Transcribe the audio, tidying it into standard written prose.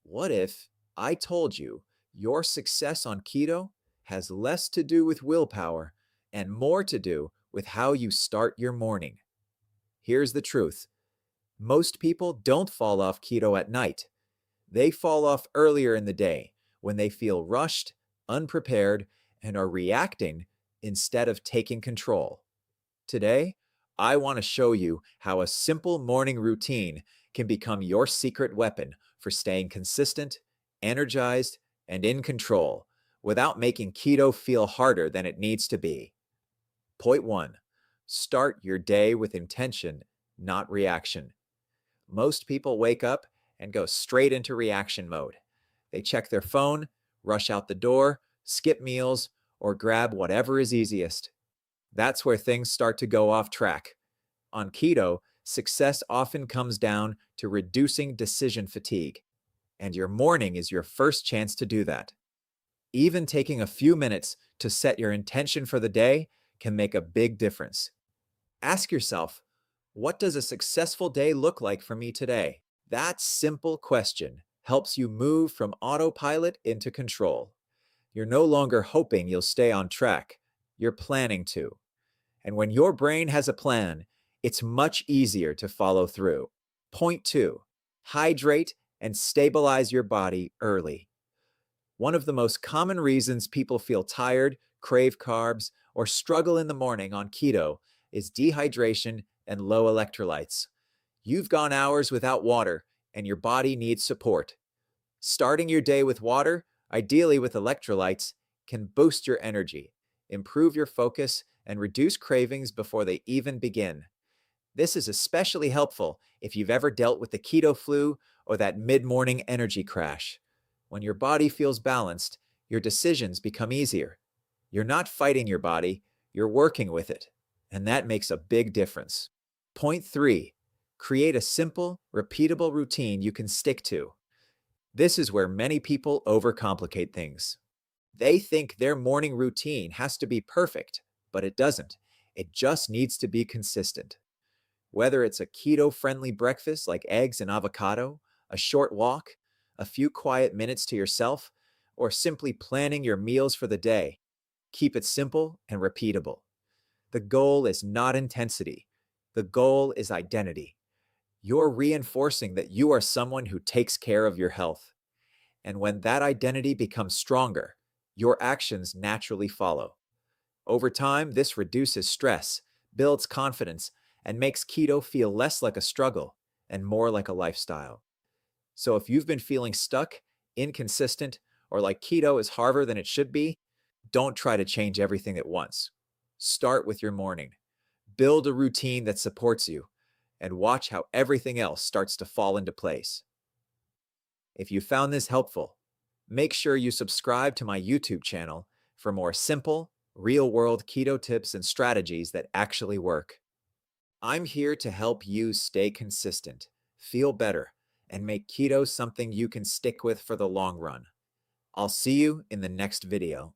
What if I told you your success on keto has less to do with willpower and more to do with how you start your morning? Here's the truth. Most people don't fall off keto at night. They fall off earlier in the day when they feel rushed, unprepared, and are reacting instead of taking control. Today, I want to show you how a simple morning routine can become your secret weapon for staying consistent, energized, and in control without making keto feel harder than it needs to be. Point one, start your day with intention, not reaction. Most people wake up and go straight into reaction mode. They check their phone, rush out the door, skip meals, or grab whatever is easiest. That's where things start to go off track. On keto, success often comes down to reducing decision fatigue, and your morning is your first chance to do that. Even taking a few minutes to set your intention for the day can make a big difference. Ask yourself, what does a successful day look like for me today? That simple question helps you move from autopilot into control. You're no longer hoping you'll stay on track. You're planning to. And when your brain has a plan, it's much easier to follow through. Point two, hydrate and stabilize your body early. One of the most common reasons people feel tired, crave carbs, or struggle in the morning on keto is dehydration and low electrolytes. You've gone hours without water, and your body needs support. Starting your day with water, ideally with electrolytes, can boost your energy, improve your focus, and reduce cravings before they even begin. This is especially helpful if you've ever dealt with the keto flu or that mid-morning energy crash. When your body feels balanced, your decisions become easier. You're not fighting your body, you're working with it, and that makes a big difference. Point three, create a simple, repeatable routine you can stick to. This is where many people overcomplicate things. They think their morning routine has to be perfect, but it doesn't. It just needs to be consistent. Whether it's a keto-friendly breakfast like eggs and avocado, a short walk, a few quiet minutes to yourself, or simply planning your meals for the day, keep it simple and repeatable. The goal is not intensity. The goal is identity. You're reinforcing that you are someone who takes care of your health. And when that identity becomes stronger, your actions naturally follow. Over time, this reduces stress, builds confidence, and makes keto feel less like a struggle and more like a lifestyle. So if you've been feeling stuck, inconsistent, or like keto is harder than it should be, don't try to change everything at once. Start with your morning. Build a routine that supports you, and watch how everything else starts to fall into place. If you found this helpful, make sure you subscribe to my YouTube channel for more simple, real-world keto tips and strategies that actually work. I'm here to help you stay consistent, feel better, and make keto something you can stick with for the long run. I'll see you in the next video.